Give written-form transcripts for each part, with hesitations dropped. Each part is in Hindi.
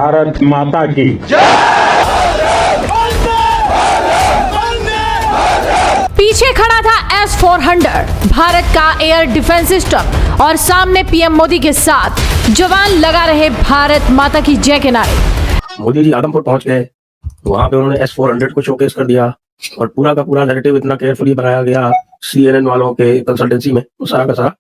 भारत माता की। पीछे खड़ा था S-400 भारत का एयर डिफेंस सिस्टम और सामने पीएम मोदी के साथ जवान लगा रहे भारत माता की जय के नारे। मोदी जी आदमपुर पहुंच गए, वहां पे उन्होंने S-400 को शोकेस कर दिया और पूरा का पूरा नैरेटिव इतना केयरफुली बनाया गया CNN वालों के कंसल्टेंसी में, वो सारा का सारा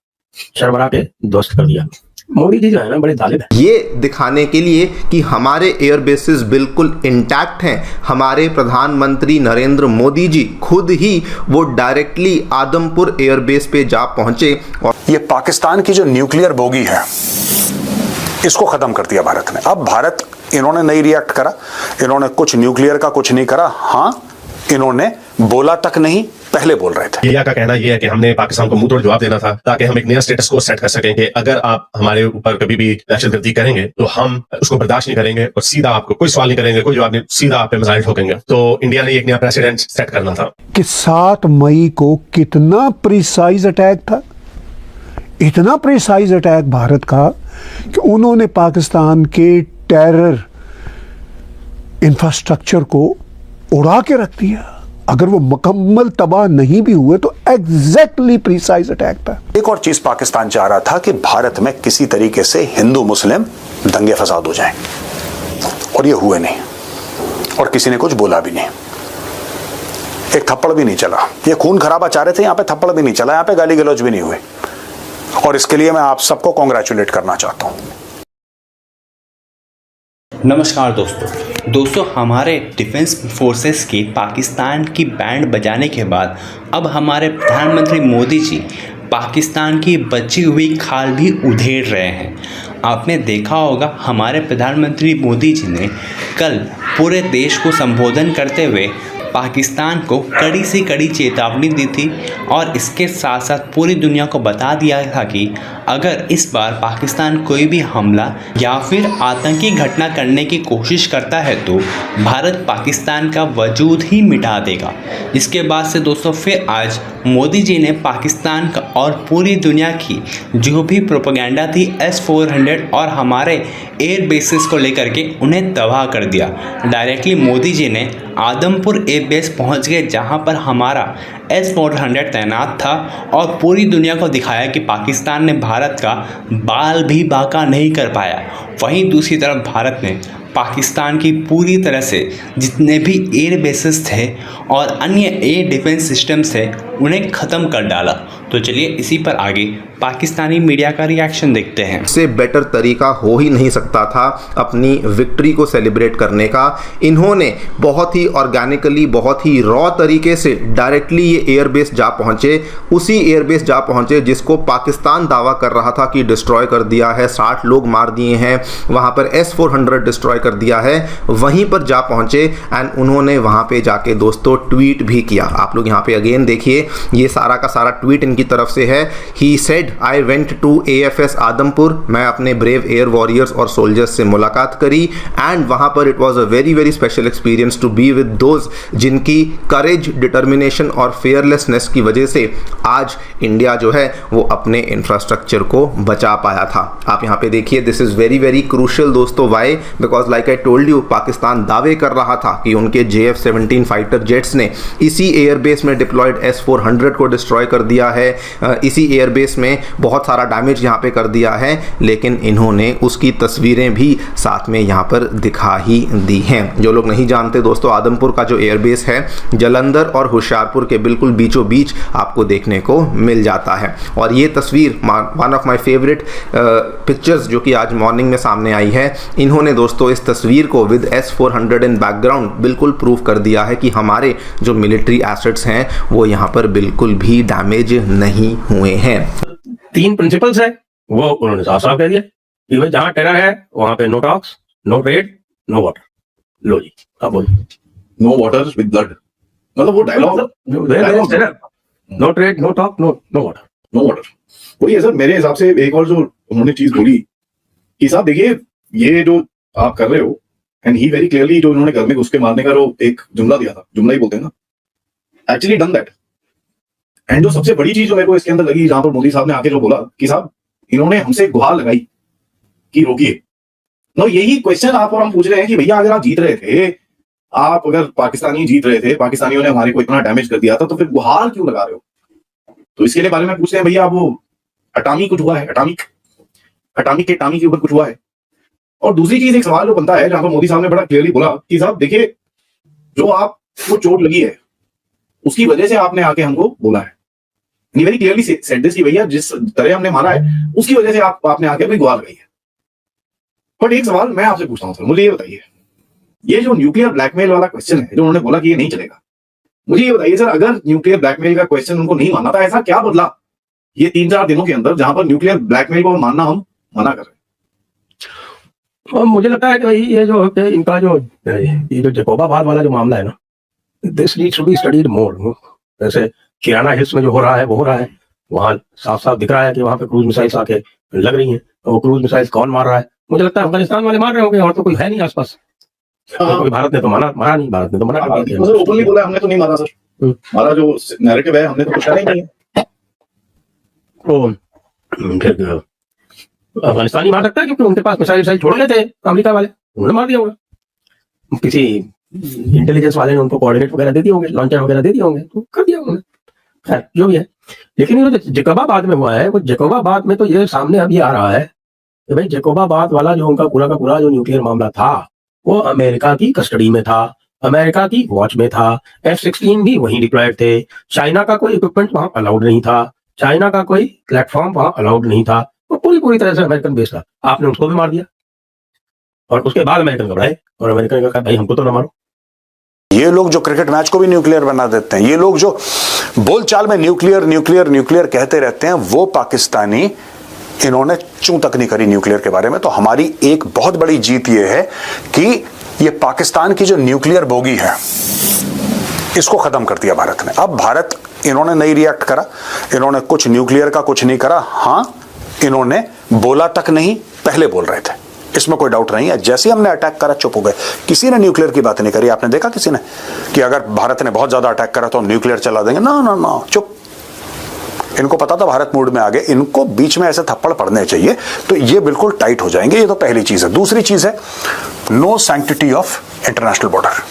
शर्मरा के ध्वस्त कर दिया। मोदी जी जो है ना बड़े जालिम है। ये दिखाने के लिए कि हमारे एयर बेसिस बिल्कुल इंटैक्ट हैं, हमारे प्रधानमंत्री नरेंद्र मोदी जी खुद ही वो डायरेक्टली आदमपुर एयरबेस पे जा पहुंचे और ये पाकिस्तान की जो न्यूक्लियर बोगी है इसको खत्म कर दिया भारत ने। अब भारत इन्होंने नहीं रिएक्ट करा, इन्होंने कुछ न्यूक्लियर का कुछ नहीं करा। हाँ, इन्होंने बोला तक नहीं, पहले बोल रहे थे। इंडिया का कहना यह है कि हमने पाकिस्तान को मुंह तोड़ जवाब देना था ताकि हम एक नया स्टेटस को सेट कर सकें कि अगर आप हमारे ऊपर कभी भी दहशतगर्दी करेंगे तो हम उसको बर्दाश्त नहीं करेंगे और सीधा आपको कोई सवाल नहीं करेंगे, कोई जवाब नहीं, सीधा आप पे मिसाइल ठोकेंगे। तो इंडिया ने एक नया प्रेसिडेंट सेट करना था। कि 7 मई को कितना प्रिसाइज अटैक था, इतना प्रिसाइज अटैक भारत का कि उन्होंने पाकिस्तान के टेरर इंफ्रास्ट्रक्चर को उड़ा के रख दिया। अगर वो मुकम्मल तबाह नहीं भी हुए तो एग्जैक्टली प्रिसाइज अटैक था। एक और चीज पाकिस्तान चाह रहा था कि भारत में किसी तरीके से हिंदू मुस्लिम दंगे फसाद हो जाएं, और ये हुए नहीं, और किसी ने कुछ बोला भी नहीं, एक थप्पड़ भी नहीं चला। ये खून खराबा चाह रहे थे, यहाँ पे थप्पड़ भी नहीं चला, यहाँ पे गाली गलौज भी नहीं हुए, और इसके लिए मैं आप सबको कॉन्ग्रेचुलेट करना चाहता हूं। नमस्कार दोस्तों, हमारे डिफेंस फोर्सेस की पाकिस्तान की बैंड बजाने के बाद अब हमारे प्रधानमंत्री मोदी जी पाकिस्तान की बची हुई खाल भी उधेड़ रहे हैं। आपने देखा होगा हमारे प्रधानमंत्री मोदी जी ने कल पूरे देश को संबोधन करते हुए पाकिस्तान को कड़ी से कड़ी चेतावनी दी थी और इसके साथ साथ पूरी दुनिया को बता दिया था कि अगर इस बार पाकिस्तान कोई भी हमला या फिर आतंकी घटना करने की कोशिश करता है तो भारत पाकिस्तान का वजूद ही मिटा देगा। इसके बाद से दोस्तों फिर आज मोदी जी ने पाकिस्तान का और पूरी दुनिया की जो भी प्रोपेगेंडा थी S-400 और हमारे एयर बेसिस को लेकर के उन्हें तबाह कर दिया। डायरेक्टली मोदी जी ने आदमपुर एयर बेस पहुंच गए जहां पर हमारा S-400 तैनात था और पूरी दुनिया को दिखाया कि पाकिस्तान ने भारत का बाल भी बांका नहीं कर पाया। वहीं दूसरी तरफ भारत ने पाकिस्तान की पूरी तरह से जितने भी एयर बेसिस थे और अन्य एयर डिफेंस सिस्टम्स थे उन्हें ख़त्म कर डाला। तो चलिए इसी पर आगे पाकिस्तानी मीडिया का रिएक्शन देखते हैं। इससे बेटर तरीका हो ही नहीं सकता था अपनी विक्ट्री को सेलिब्रेट करने का। इन्होंने बहुत ही ऑर्गेनिकली, बहुत ही रॉ तरीके से डायरेक्टली ये एयरबेस जा पहुंचे, उसी एयरबेस जा पहुंचे जिसको पाकिस्तान दावा कर रहा था कि डिस्ट्रॉय कर दिया है, 60 लोग मार दिए हैं, वहां पर S-400 डिस्ट्रॉय कर दिया है। वहीं पर जा पहुंचे एंड उन्होंने वहां पे जाके दोस्तों ट्वीट भी किया। आप लोग यहाँ पे अगेन देखिए, ये सारा का सारा ट्वीट इनकी तरफ से है। He said I went to AFS Adampur, मैं अपने ब्रेव एयर वॉरियर्स और सोल्जर्स से मुलाकात करी एंड वहां पर it was a very very special experience to be with those जिनकी करेज, डिटर्मिनेशन और फेयरलेसनेस की वजह से आज इंडिया जो है वो अपने इंफ्रास्ट्रक्चर को बचा पाया था। आप यहाँ पे देखिए, this is very very crucial दोस्तों। Why? Because like I told you, Pakistan दावे कर रहा था कि उनके JF-17 फाइटर जेट्स ने इसी एयरबेस में डिप्लॉयड S-400 को डिस्ट्रॉय कर दिया है, इसी एयरबेस में बहुत सारा डैमेज यहाँ पे कर दिया है, लेकिन इन्होंने उसकी तस्वीरें भी साथ में यहाँ पर दिखा ही दी हैं। जो लोग नहीं जानते दोस्तों, आदमपुर का जो एयरबेस है जलंधर और होशियारपुर के बिल्कुल बीचों बीच आपको देखने को मिल जाता है। और ये तस्वीर one of my favourite pictures जो कि आज मॉर्निंग में सामने आई है, इन्होंने दोस्तों इस तस्वीर को विद S-400 इन बैकग्राउंड बिल्कुल प्रूव कर दिया है कि हमारे जो मिलिट्री एसेट्स हैं वो यहाँ पर बिल्कुल भी डैमेज नहीं हुए हैं। 3 प्रिंसिपल्स है वो उन्होंने साफ साफ कह दिया कि भाई जहां टेरर है वहां पे no talks, no trade, no water. लो जी आप बोलो। नो वाटर विद ब्लड, मतलब वो dialogue no trade, no talk, no water, no water वही है सर। मेरे हिसाब से एक और जो उन्होंने चीज बोली कि साहब देखिए ये जो आप कर रहे हो, एंड ही वेरी क्लियरली जो उन्होंने घर में घुस के मारने का जो एक जुमला दिया था, जुमला ही बोलते हैं ना, एक्चुअली डन दैट। एंड जो सबसे बड़ी चीज जो मेरे को इसके अंदर लगी, जहां पर मोदी साहब ने आके जो बोला कि साहब इन्होंने हमसे गुहार लगाई कि रोकिए, नो, यही क्वेश्चन आप और हम पूछ रहे हैं कि भैया अगर आप जीत रहे थे, आप अगर पाकिस्तानी जीत रहे थे, पाकिस्तानियों ने हमारे को इतना डैमेज कर दिया था, तो फिर गुहार क्यों लगा रहे हो? तो इसके लिए बारे में पूछते हैं भैया, वो अटामी कुछ हुआ है, अटामिक के टामी के ऊपर कुछ हुआ है। और दूसरी चीज, एक सवाल जो बनता है, जहां पर मोदी साहब ने बड़ा क्लियरली बोला कि साहब देखिए, जो आपको चोट लगी है उसकी वजह से आपने आके हमको बोला है, वेरी क्लियरली सेड दिस कि भैया जिस तरह हमने मारा है उसकी वजह से आपने आके अपनी गुहार लगाई है। बट एक सवाल मैं आपसे पूछता हूं सर, मुझे ये बताइए, ये जो न्यूक्लियर ब्लैकमेल वाला क्वेश्चन है, जो उन्होंने बोला कि ये नहीं चलेगा, मुझे ये बताइए सर, अगर न्यूक्लियर ब्लैकमेल का क्वेश्चन उनको नहीं माना था, ऐसा क्या बदला ये 3-4 दिनों के अंदर, जहां पर न्यूक्लियर ब्लैकमेल को मानना हम मना कर रहे हैं? और मुझे लगता है कि भाई ये जो इनका जो जैकोबाबाद वाला जो मामला है ना, this needs to be studied more. जैसे किराना हिल्स में जो हो रहा है वो हो रहा है, वहां साफ साफ दिख रहा है कि वहां पे क्रूज मिसाइल्स आके लग रही हैं। वो क्रूज मिसाइल्स कौन मार रहा है? मुझे लगता है अफगानिस्तान वाले मार रहे होंगे, और तो कोई है नहीं आसपास। कोई भारत ने तो मारा नहीं, भारत ने तो मना कर दिया। सर ओपनली बोला हमने तो नहीं मारा सर, हमारा जो नैरेटिव है हमने तो कुछ करा ही नहीं है। तो फिर अफगानिस्तान मार सकता है, क्योंकि उनके पास मिसाइल छोड़ गए थे अमेरिका वाले, उन्होंने मार दिया होगा। किसी इंटेलिजेंस वाले ने उनको कोऑर्डिनेट वगैरह दे दिए होंगे, लॉन्चर वगैरह दे दिए होंगे, तो कर दिया उन्होंने। खैर जो भी है, लेकिन ये जो जैकोबाबाद में हुआ है, वो जैकोबाबाद में तो ये सामने अब ये आ रहा है कि भाई जैकोबाबाद वाला जो उनका पूरा का पूरा जो न्यूक्लियर मामला था, वो अमेरिका की कस्टडी में था, अमेरिका की वॉच में था। F-16 भी वहीं डिप्लॉयड थे। चाइना का कोई इक्विपमेंट वहां अलाउड नहीं था, चाइना का कोई प्लेटफॉर्म वहां अलाउड नहीं था, वो पूरी तरह से अमेरिकन बेस था। आपने उसको भी मार दिया, और उसके बाद अमेरिकन घबराए, और अमेरिकन ने कहा भाई हमको तो ना मारो। ये लोग जो क्रिकेट मैच को भी न्यूक्लियर बना देते हैं, ये लोग जो बोलचाल में न्यूक्लियर कहते रहते हैं, वो पाकिस्तानी इन्होंने चूं तक नहीं करी न्यूक्लियर के बारे में। तो हमारी एक बहुत बड़ी जीत ये है कि ये पाकिस्तान की जो न्यूक्लियर बोगी है, इसको खत्म कर दिया भारत ने। अब भारत, इन्होंने नहीं रिएक्ट करा, इन्होंने कुछ न्यूक्लियर का कुछ नहीं करा। हां, इन्होंने बोला तक नहीं, पहले बोल रहे थे, इसमें कोई डाउट नहीं है। जैसे ही हमने अटैक करा चुप हो गए, किसी ने न्यूक्लियर की बात नहीं करी। आपने देखा किसी ने कि अगर भारत ने बहुत ज्यादा अटैक करा तो हम न्यूक्लियर चला देंगे? ना, चुप। इनको पता था भारत मूड में आ गए, इनको बीच में ऐसे थप्पड़ पड़ने चाहिए, तो ये बिल्कुल टाइट हो जाएंगे। ये तो पहली चीज है। दूसरी चीज है no sanctity of international border.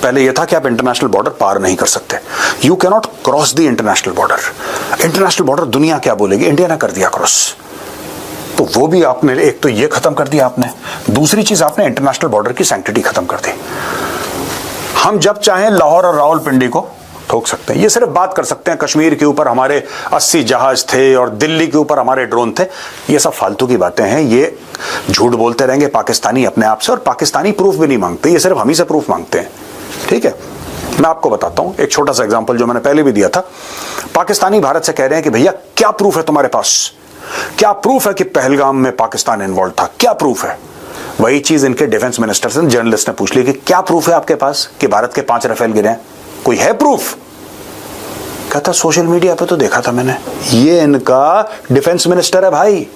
पहले यह था कि आप इंटरनेशनल बॉर्डर पार नहीं कर सकते, you can not cross the international border. International border दुनिया क्या बोलेगी, इंडिया ने कर दिया क्रॉस, तो वो भी आपने, एक तो ये खत्म कर दिया आपने, दूसरी चीज आपने इंटरनेशनल बॉर्डर की सैंक्टिटी खत्म कर दी। हम जब चाहें लाहौर और रावलपिंडी को ठोक सकते हैं, ये सिर्फ बात कर सकते हैं कश्मीर के ऊपर हमारे 80 जहाज थे और दिल्ली के ऊपर हमारे ड्रोन थे। ये सब फालतू की बातें हैं, ये झूठ बोलते रहेंगे पाकिस्तानी अपने आप से, और पाकिस्तानी प्रूफ भी नहीं मांगते, ये सिर्फ हम ही से प्रूफ मांगते हैं। ठीक है, मैं आपको बताता हूं एक छोटा सा एग्जाम्पल जो मैंने पहले भी दिया था। पाकिस्तानी भारत से कह रहे हैं कि भैया क्या प्रूफ है तुम्हारे पास, क्या प्रूफ है कि पहलगाम में पाकिस्तान इन्वॉल्व था, क्या प्रूफ है? वही चीज इनके डिफेंस मिनिस्टर से जर्नलिस्ट ने पूछ ली कि क्या प्रूफ है आपके पास कि भारत के 5 राफेल गिरे हैं, कोई है प्रूफ? कहता सोशल मीडिया पे तो देखा था मैंने। ये इनका डिफेंस मिनिस्टर है भाई,